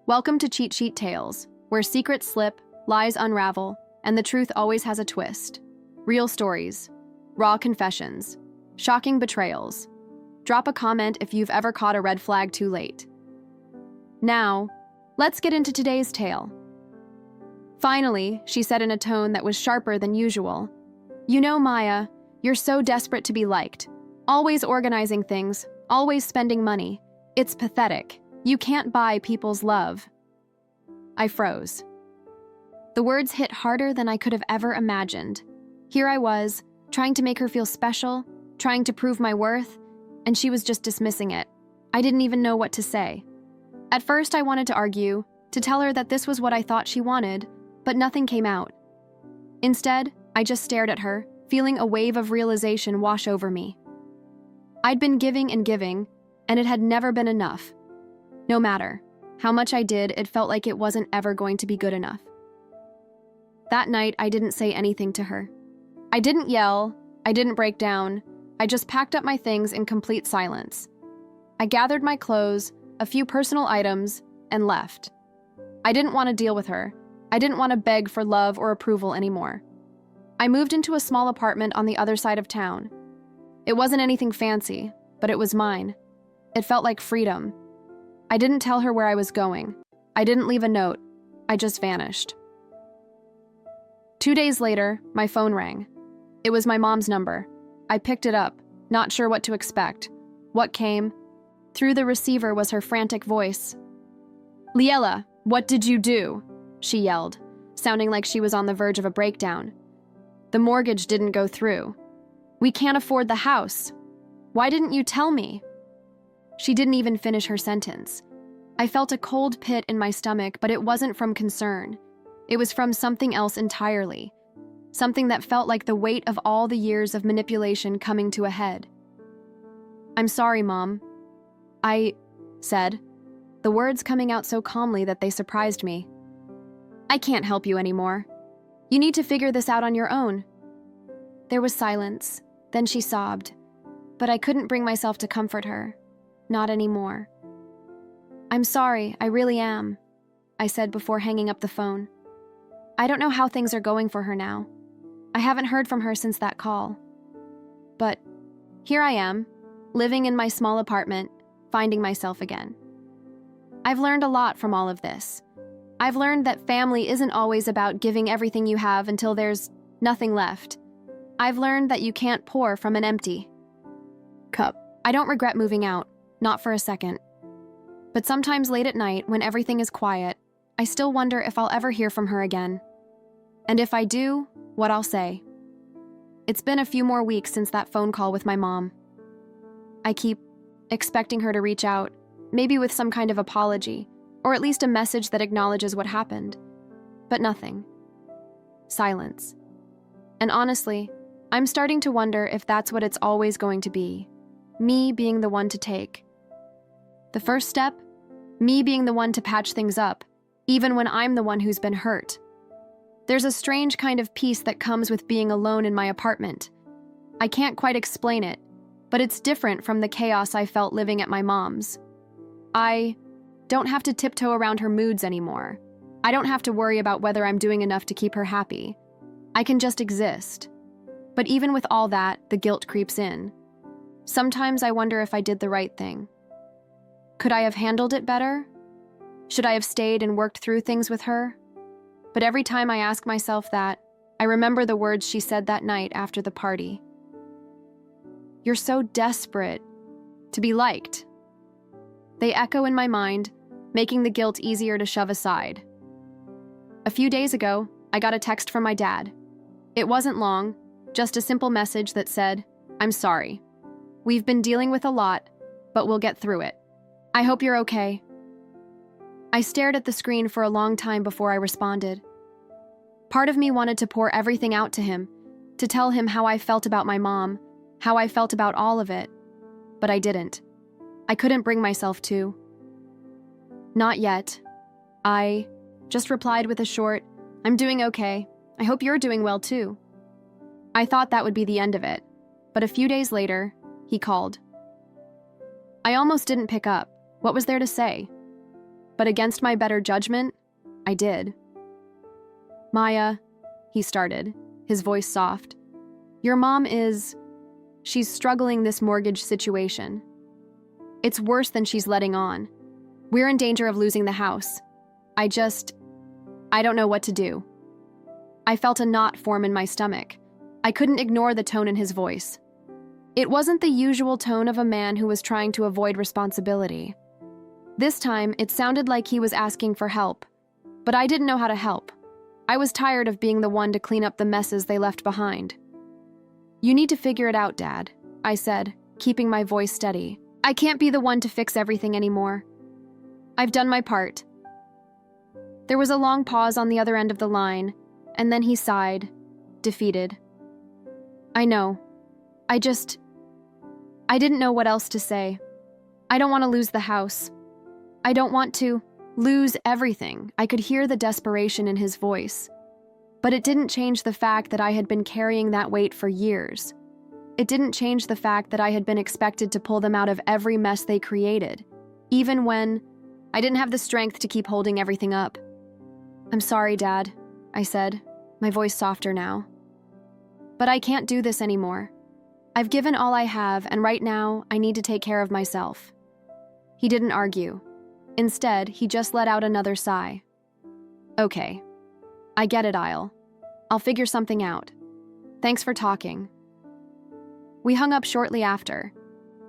Welcome to Cheat Sheet Tales, where secrets slip, lies unravel, and the truth always has a twist. Real stories, raw confessions, shocking betrayals. Drop a comment if you've ever caught a red flag too late. Now, let's get into today's tale. Finally, she said in a tone that was sharper than usual. You know, Maya, you're so desperate to be liked. Always organizing things, always spending money. It's pathetic. You can't buy people's love. I froze. The words hit harder than I could have ever imagined. Here I was, trying to make her feel special, trying to prove my worth, and she was just dismissing it. I didn't even know what to say. At first, I wanted to argue, to tell her that this was what I thought she wanted, but nothing came out. Instead, I just stared at her, feeling a wave of realization wash over me. I'd been giving and giving, and it had never been enough. No matter how much I did, it felt like it wasn't ever going to be good enough. That night, I didn't say anything to her. I didn't yell, I didn't break down, I just packed up my things in complete silence. I gathered my clothes, a few personal items, and left. I didn't want to deal with her. I didn't want to beg for love or approval anymore. I moved into a small apartment on the other side of town. It wasn't anything fancy, but it was mine. It felt like freedom. I didn't tell her where I was going. I didn't leave a note. I just vanished. 2 days later, my phone rang. It was my mom's number. I picked it up, not sure what to expect. What came? Through the receiver was her frantic voice. Liela, what did you do? She yelled, sounding like she was on the verge of a breakdown. The mortgage didn't go through. We can't afford the house. Why didn't you tell me? She didn't even finish her sentence. I felt a cold pit in my stomach, but it wasn't from concern. It was from something else entirely. Something that felt like the weight of all the years of manipulation coming to a head. I'm sorry, Mom. I said, the words coming out so calmly that they surprised me. I can't help you anymore. You need to figure this out on your own. There was silence. Then she sobbed. But I couldn't bring myself to comfort her. Not anymore. I'm sorry, I really am, I said before hanging up the phone. I don't know how things are going for her now. I haven't heard from her since that call. But here I am, living in my small apartment, finding myself again. I've learned a lot from all of this. I've learned that family isn't always about giving everything you have until there's nothing left. I've learned that you can't pour from an empty cup. I don't regret moving out. Not for a second. But sometimes late at night, when everything is quiet, I still wonder if I'll ever hear from her again. And if I do, what I'll say. It's been a few more weeks since that phone call with my mom. I keep expecting her to reach out, maybe with some kind of apology, or at least a message that acknowledges what happened. But nothing. Silence. And honestly, I'm starting to wonder if that's what it's always going to be. Me being the one to take. The first step, me being the one to patch things up, even when I'm the one who's been hurt. There's a strange kind of peace that comes with being alone in my apartment. I can't quite explain it, but it's different from the chaos I felt living at my mom's. I don't have to tiptoe around her moods anymore. I don't have to worry about whether I'm doing enough to keep her happy. I can just exist. But even with all that, the guilt creeps in. Sometimes I wonder if I did the right thing. Could I have handled it better? Should I have stayed and worked through things with her? But every time I ask myself that, I remember the words she said that night after the party. You're so desperate to be liked. They echo in my mind, making the guilt easier to shove aside. A few days ago, I got a text from my dad. It wasn't long, just a simple message that said, I'm sorry. We've been dealing with a lot, but we'll get through it. I hope you're okay. I stared at the screen for a long time before I responded. Part of me wanted to pour everything out to him, to tell him how I felt about my mom, how I felt about all of it. But I didn't. I couldn't bring myself to. Not yet. I just replied with a short, I'm doing okay. I hope you're doing well too. I thought that would be the end of it, but a few days later, he called. I almost didn't pick up. What was there to say? but against my better judgment, I did. "Maya," he started, his voice soft. "Your mom she's struggling this mortgage situation. It's worse than she's letting on. We're in danger of losing the house. I don't know what to do." I felt a knot form in my stomach. I couldn't ignore the tone in his voice. It wasn't the usual tone of a man who was trying to avoid responsibility. This time, it sounded like he was asking for help, but I didn't know how to help. I was tired of being the one to clean up the messes they left behind. "You need to figure it out, Dad," I said, keeping my voice steady. "I can't be the one to fix everything anymore. I've done my part." There was a long pause on the other end of the line, and then he sighed, defeated. "I know. I didn't know what else to say. I don't want to lose the house. I don't want to lose everything." I could hear the desperation in his voice. But it didn't change the fact that I had been carrying that weight for years. It didn't change the fact that I had been expected to pull them out of every mess they created, even when I didn't have the strength to keep holding everything up. "I'm sorry, Dad," I said, my voice softer now. "But I can't do this anymore. I've given all I have, and right now, I need to take care of myself." He didn't argue. Instead, he just let out another sigh. "Okay. I get it, I'll figure something out. Thanks for talking." We hung up shortly after,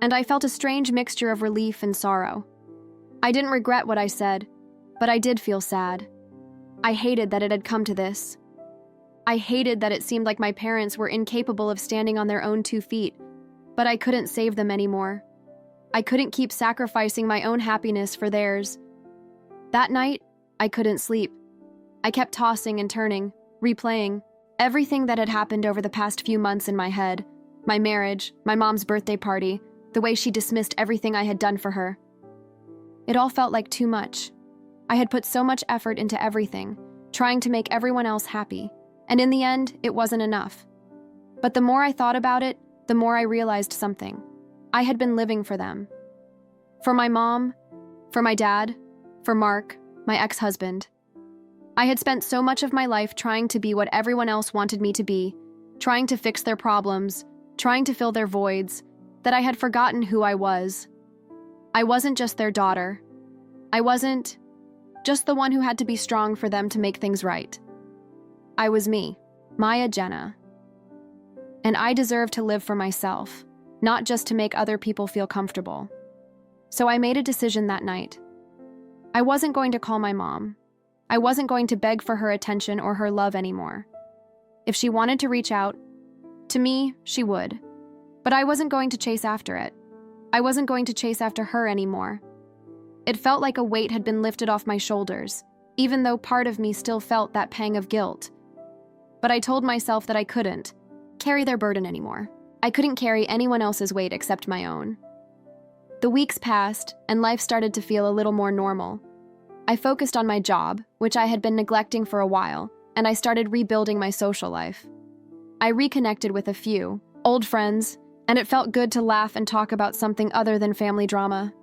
and I felt a strange mixture of relief and sorrow. I didn't regret what I said, but I did feel sad. I hated that it had come to this. I hated that it seemed like my parents were incapable of standing on their own 2 feet, but I couldn't save them anymore. I couldn't keep sacrificing my own happiness for theirs. That night, I couldn't sleep. I kept tossing and turning, replaying everything that had happened over the past few months in my head. My marriage, my mom's birthday party, the way she dismissed everything I had done for her. It all felt like too much. I had put so much effort into everything, trying to make everyone else happy, and in the end, it wasn't enough. But the more I thought about it, the more I realized something. I had been living for them. For my mom, for my dad, for Mark, my ex-husband. I had spent so much of my life trying to be what everyone else wanted me to be, trying to fix their problems, trying to fill their voids, that I had forgotten who I was. I wasn't just their daughter. I wasn't just the one who had to be strong for them to make things right. I was me, Maya Jenna. And I deserved to live for myself, not just to make other people feel comfortable. So I made a decision that night. I wasn't going to call my mom. I wasn't going to beg for her attention or her love anymore. If she wanted to reach out to me, she would. But I wasn't going to chase after it. I wasn't going to chase after her anymore. It felt like a weight had been lifted off my shoulders, even though part of me still felt that pang of guilt. But I told myself that I couldn't carry their burden anymore. I couldn't carry anyone else's weight except my own. The weeks passed, and life started to feel a little more normal. I focused on my job, which I had been neglecting for a while, and I started rebuilding my social life. I reconnected with a few old friends, and it felt good to laugh and talk about something other than family drama.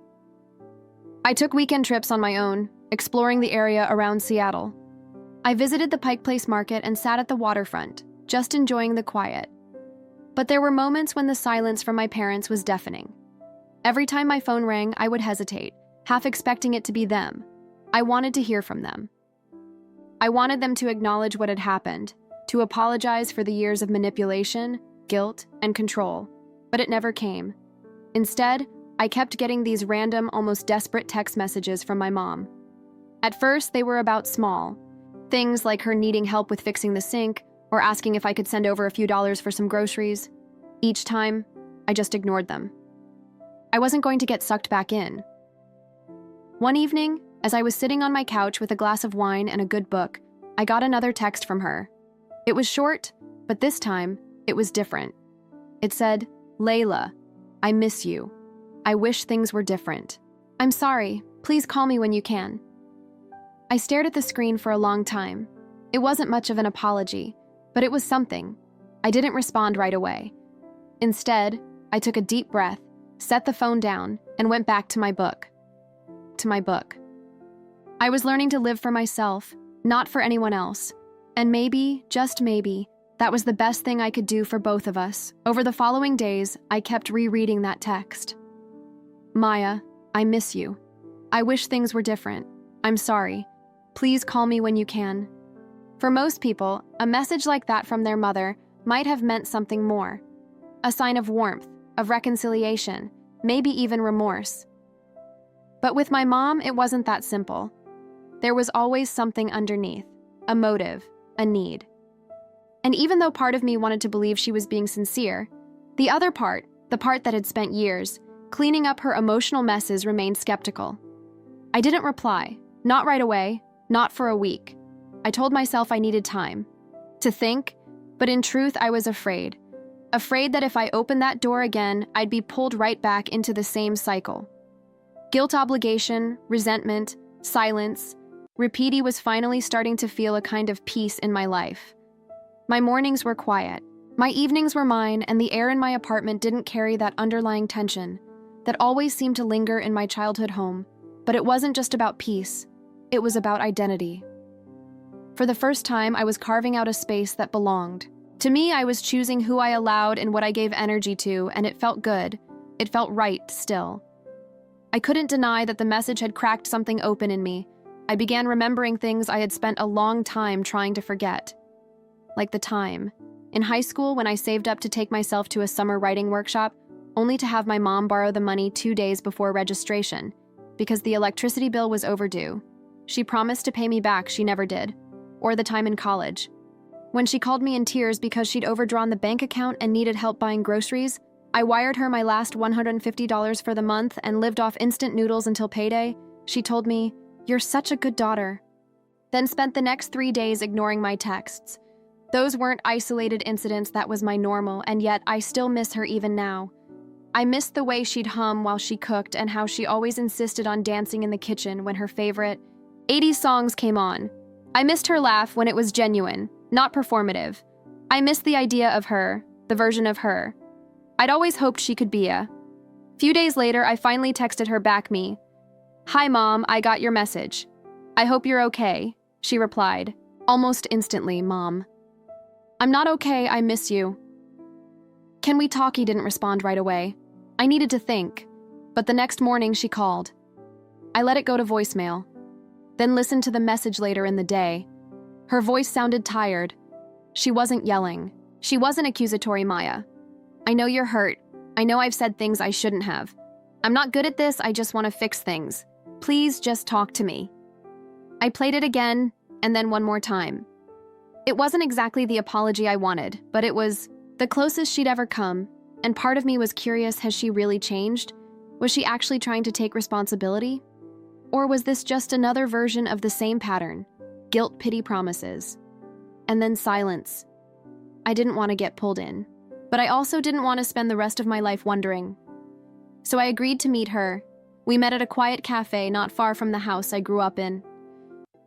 I took weekend trips on my own, exploring the area around Seattle. I visited the Pike Place Market and sat at the waterfront, just enjoying the quiet. But there were moments when the silence from my parents was deafening. Every time my phone rang, I would hesitate, half expecting it to be them. I wanted to hear from them. I wanted them to acknowledge what had happened, to apologize for the years of manipulation, guilt, and control, but it never came. Instead, I kept getting these random, almost desperate text messages from my mom. At first, they were about small things like her needing help with fixing the sink or asking if I could send over a few dollars for some groceries. Each time, I just ignored them. I wasn't going to get sucked back in. One evening, as I was sitting on my couch with a glass of wine and a good book, I got another text from her. It was short, but this time, it was different. It said, "Layla, I miss you. I wish things were different. I'm sorry. Please call me when you can." I stared at the screen for a long time. It wasn't much of an apology, but it was something. I didn't respond right away. Instead, I took a deep breath, set the phone down, and went back to my book. I was learning to live for myself, not for anyone else. And maybe, just maybe, that was the best thing I could do for both of us. Over the following days, I kept rereading that text. Maya, I miss you. I wish things were different. I'm sorry. Please call me when you can. For most people, a message like that from their mother might have meant something more. A sign of warmth, of reconciliation, maybe even remorse. But with my mom, it wasn't that simple. There was always something underneath, a motive, a need. And even though part of me wanted to believe she was being sincere, the other part, the part that had spent years cleaning up her emotional messes, remained skeptical. I didn't reply, not right away, not for a week. I told myself I needed time to think, but in truth, I was afraid. Afraid that if I opened that door again, I'd be pulled right back into the same cycle. Guilt, obligation, resentment, silence. Repeaty was finally starting to feel a kind of peace in my life. My mornings were quiet. My evenings were mine, and the air in my apartment didn't carry that underlying tension that always seemed to linger in my childhood home. But it wasn't just about peace. It was about identity. For the first time, I was carving out a space that belonged. To me, I was choosing who I allowed and what I gave energy to, and it felt good. It felt right still. I couldn't deny that the message had cracked something open in me. I began remembering things I had spent a long time trying to forget. Like the time in high school when I saved up to take myself to a summer writing workshop, only to have my mom borrow the money 2 days before registration, because the electricity bill was overdue. She promised to pay me back, she never did. Or the time in college, when she called me in tears because she'd overdrawn the bank account and needed help buying groceries. I wired her my last $150 for the month and lived off instant noodles until payday. She told me, "You're such a good daughter." Then spent the next 3 days ignoring my texts. Those weren't isolated incidents, that was my normal, and yet I still miss her even now. I missed the way she'd hum while she cooked and how she always insisted on dancing in the kitchen when her favorite 80s songs came on. I missed her laugh when it was genuine, not performative. I missed the idea of her, the version of her I'd always hoped she could be a. Few days later, I finally texted her back me. "Hi, Mom, I got your message. I hope you're okay," she replied. Almost instantly, Mom. "I'm not okay, I miss you." "Can we talk?" He didn't respond right away. I needed to think, but the next morning she called. I let it go to voicemail, then listened to the message later in the day. Her voice sounded tired. She wasn't yelling. She wasn't accusatory, Maya. "I know you're hurt. I know I've said things I shouldn't have. I'm not good at this, I just want to fix things. Please just talk to me." I played it again, and then one more time. It wasn't exactly the apology I wanted, but it was the closest she'd ever come, and part of me was curious, has she really changed? Was she actually trying to take responsibility? Or was this just another version of the same pattern? Guilt, pity, promises. And then silence. I didn't want to get pulled in, but I also didn't want to spend the rest of my life wondering. So I agreed to meet her. We met at a quiet cafe not far from the house I grew up in.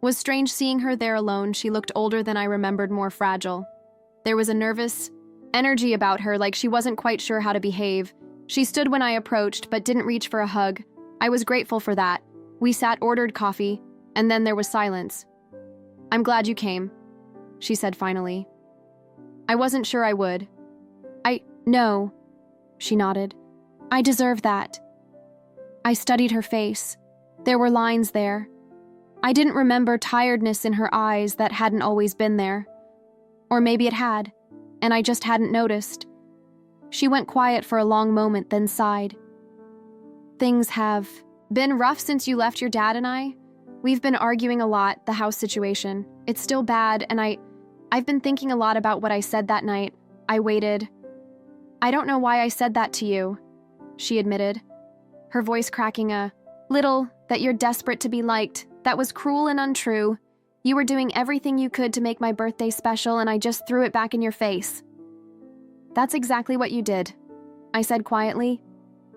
Was strange seeing her there alone. She looked older than I remembered, more fragile. There was a nervous energy about her, like she wasn't quite sure how to behave. She stood when I approached, but didn't reach for a hug. I was grateful for that. We sat, ordered coffee, and then there was silence. "I'm glad you came," she said finally. I wasn't sure I would. No, she nodded. "I deserve that." I studied her face. There were lines there. I didn't remember tiredness in her eyes that hadn't always been there. Or maybe it had, and I just hadn't noticed. She went quiet for a long moment, then sighed. "Things have been rough since you left your dad and I. We've been arguing a lot, the house situation. It's still bad, and I've been thinking a lot about what I said that night. I waited. I don't know why I said that to you," she admitted, her voice cracking a little, "that you're desperate to be liked. That was cruel and untrue. You were doing everything you could to make my birthday special, and I just threw it back in your face." "That's exactly what you did," I said quietly.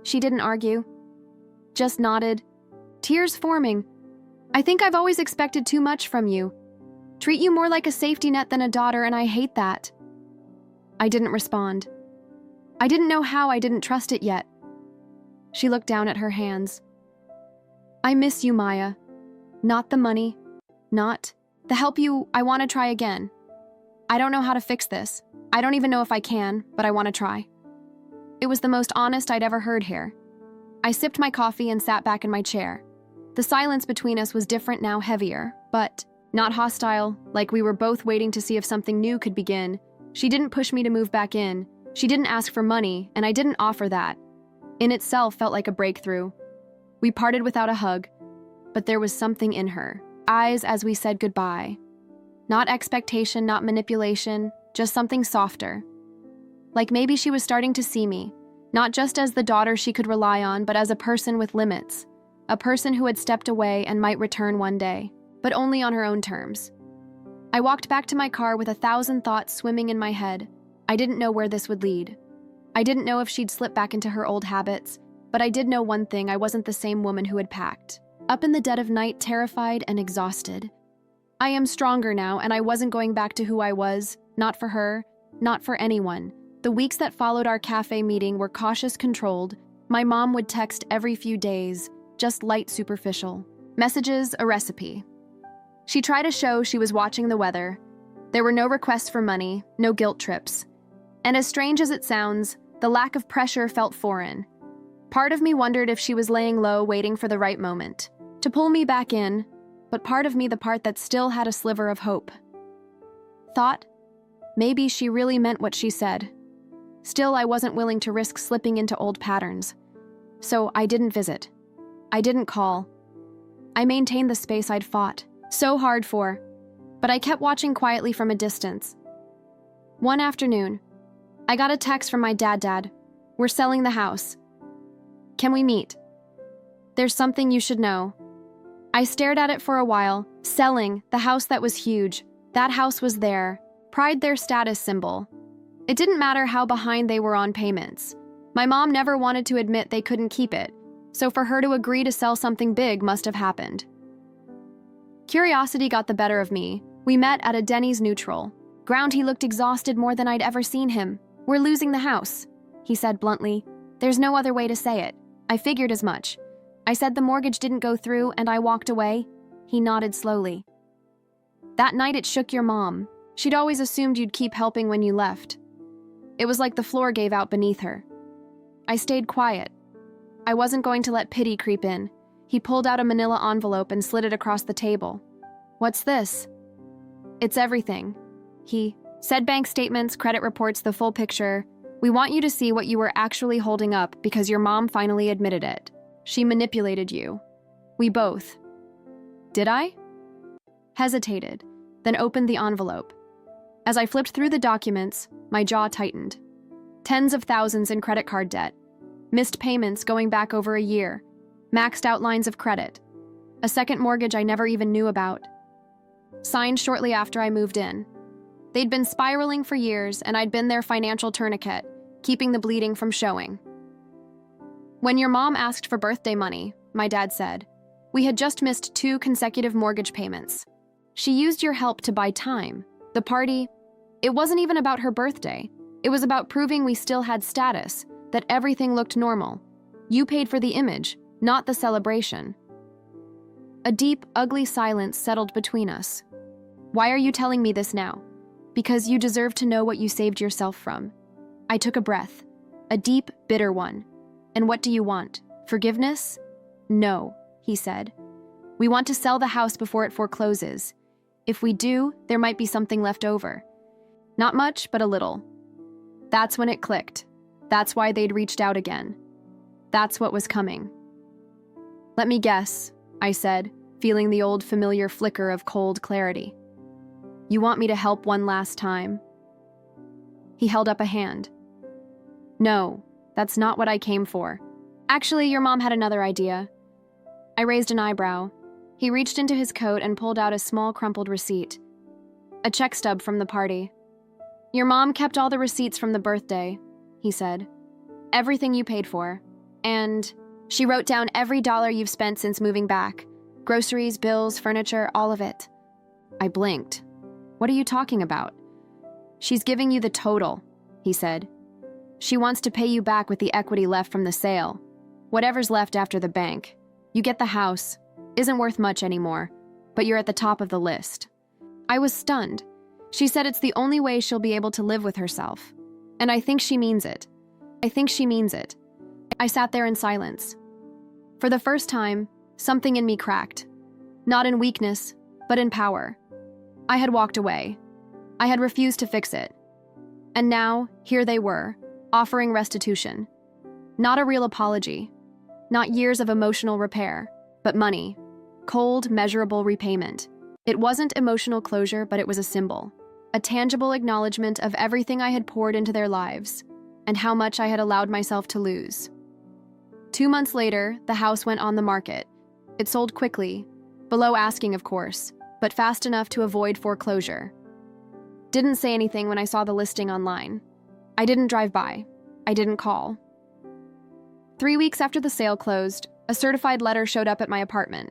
She didn't argue, just nodded, tears forming. "I think I've always expected too much from you. Treat you more like a safety net than a daughter, and I hate that." I didn't respond. I didn't know how, I didn't trust it yet. She looked down at her hands. "I miss you, Maya. Not the money. Not the help you. I want to try again. I don't know how to fix this. I don't even know if I can, but I want to try. It was the most honest I'd ever heard here. I sipped my coffee and sat back in my chair. The silence between us was different now, heavier, but not hostile, like we were both waiting to see if something new could begin. She didn't push me to move back in. She didn't ask for money, and I didn't offer that. In itself felt like a breakthrough. We parted without a hug, but there was something in her eyes as we said goodbye. Not expectation, not manipulation, just something softer. Like maybe she was starting to see me, not just as the daughter she could rely on, but as a person with limits, a person who had stepped away and might return one day, but only on her own terms. I walked back to my car with 1,000 thoughts swimming in my head. I didn't know where this would lead. I didn't know if she'd slip back into her old habits, but I did know one thing: I wasn't the same woman who had packed. Up in the dead of night, terrified and exhausted. I am stronger now, and I wasn't going back to who I was, not for her, not for anyone. The weeks that followed our cafe meeting were cautious, controlled. My mom would text every few days, just light, superficial. Messages, a recipe. She tried to show she was watching the weather. There were no requests for money, no guilt trips. And as strange as it sounds, the lack of pressure felt foreign. Part of me wondered if she was laying low, waiting for the right moment to pull me back in, but part of me, the part that still had a sliver of hope, thought maybe she really meant what she said. Still, I wasn't willing to risk slipping into old patterns. So I didn't visit. I didn't call. I maintained the space I'd fought so hard for, but I kept watching quietly from a distance. One afternoon, I got a text from my dad. We're selling the house. Can we meet? There's something you should know. I stared at it for a while. Selling the house that was huge. That house was their status symbol. It didn't matter how behind they were on payments. My mom never wanted to admit they couldn't keep it, so for her to agree to sell something big must have happened. Curiosity got the better of me. We met at a Denny's neutral ground. He looked exhausted, more than I'd ever seen him. We're losing the house, he said bluntly. There's no other way to say it. I figured as much. I said the mortgage didn't go through and I walked away. He nodded slowly. That night it shook your mom. She'd always assumed you'd keep helping when you left. It was like the floor gave out beneath her. I stayed quiet. I wasn't going to let pity creep in. He pulled out a manila envelope and slid it across the table. What's this? It's everything. He said, bank statements, credit reports, the full picture. We want you to see what you were actually holding up because your mom finally admitted it. She manipulated you. We both. Did I? Hesitated, then opened the envelope. As I flipped through the documents, my jaw tightened. Tens of thousands in credit card debt. Missed payments going back over a year. Maxed out lines of credit. A second mortgage I never even knew about. Signed shortly after I moved in. They'd been spiraling for years, and I'd been their financial tourniquet, keeping the bleeding from showing. When your mom asked for birthday money, my dad said, we had just missed 2 consecutive mortgage payments. She used your help to buy time. The party, it wasn't even about her birthday. It was about proving we still had status, that everything looked normal. You paid for the image, not the celebration. A deep, ugly silence settled between us. Why are you telling me this now? Because you deserve to know what you saved yourself from. I took a breath, a deep, bitter one. And what do you want? Forgiveness? No, he said. We want to sell the house before it forecloses. If we do, there might be something left over. Not much, but a little. That's when it clicked. That's why they'd reached out again. That's what was coming. Let me guess, I said, feeling the old familiar flicker of cold clarity. You want me to help one last time? He held up a hand. No, that's not what I came for. Actually, your mom had another idea. I raised an eyebrow. He reached into his coat and pulled out a small crumpled receipt. A check stub from the party. Your mom kept all the receipts from the birthday, he said. Everything you paid for. And she wrote down every dollar you've spent since moving back. Groceries, bills, furniture, all of it. I blinked. What are you talking about? She's giving you the total, he said. She wants to pay you back with the equity left from the sale. Whatever's left after the bank. You get the house. Isn't worth much anymore, but you're at the top of the list. I was stunned. She said it's the only way she'll be able to live with herself. And I think she means it. I sat there in silence. For the first time, something in me cracked. Not in weakness, but in power. I had walked away. I had refused to fix it. And now, here they were, offering restitution. Not a real apology. Not years of emotional repair, but money. Cold, measurable repayment. It wasn't emotional closure, but it was a symbol. A tangible acknowledgement of everything I had poured into their lives, and how much I had allowed myself to lose. 2 months later, the house went on the market. It sold quickly, below asking, of course, but fast enough to avoid foreclosure. Didn't say anything when I saw the listing online. I didn't drive by. I didn't call. 3 weeks after the sale closed, a certified letter showed up at my apartment.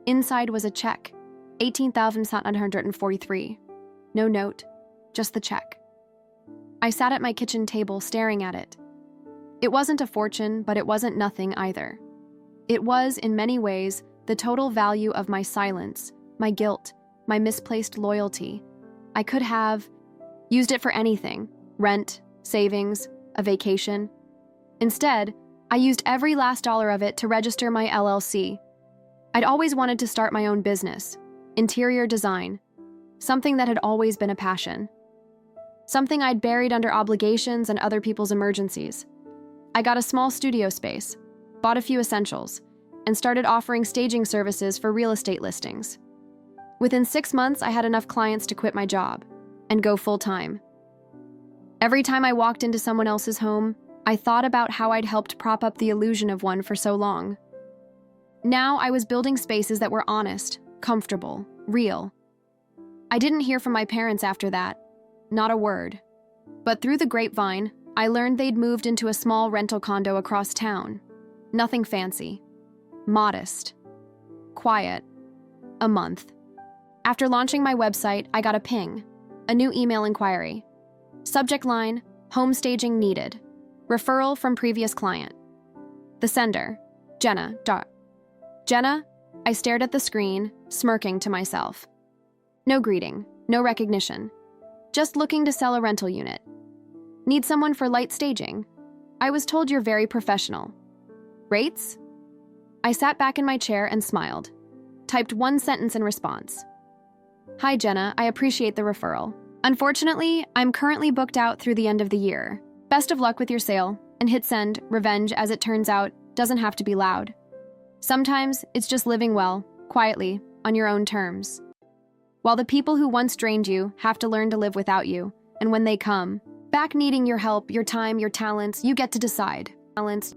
Inside was a check, $18,743. No note, just the check. I sat at my kitchen table staring at it. It wasn't a fortune, but it wasn't nothing either. It was, in many ways, the total value of my silence, my guilt, my misplaced loyalty. I could have used it for anything: rent, savings, a vacation. Instead, I used every last dollar of it to register my LLC. I'd always wanted to start my own business, interior design, something that had always been a passion. Something I'd buried under obligations and other people's emergencies. I got a small studio space, bought a few essentials, and started offering staging services for real estate listings. Within 6 months, I had enough clients to quit my job and go full-time. Every time I walked into someone else's home, I thought about how I'd helped prop up the illusion of one for so long. Now I was building spaces that were honest, comfortable, real. I didn't hear from my parents after that, not a word. But through the grapevine, I learned they'd moved into a small rental condo across town. Nothing fancy. Modest. Quiet. A month. After launching my website, I got a ping, a new email inquiry. Subject line, home staging needed. Referral from previous client. The sender, Jenna. Jenna, I stared at the screen, smirking to myself. No greeting, no recognition. Just looking to sell a rental unit. Need someone for light staging. I was told you're very professional. Rates? I sat back in my chair and smiled. Typed one sentence in response. Hi, Jenna, I appreciate the referral. Unfortunately, I'm currently booked out through the end of the year. Best of luck with your sale, and hit send. Revenge, as it turns out, doesn't have to be loud. Sometimes it's just living well, quietly, on your own terms. While the people who once drained you have to learn to live without you, and when they come back needing your help, your time, your talents, you get to decide.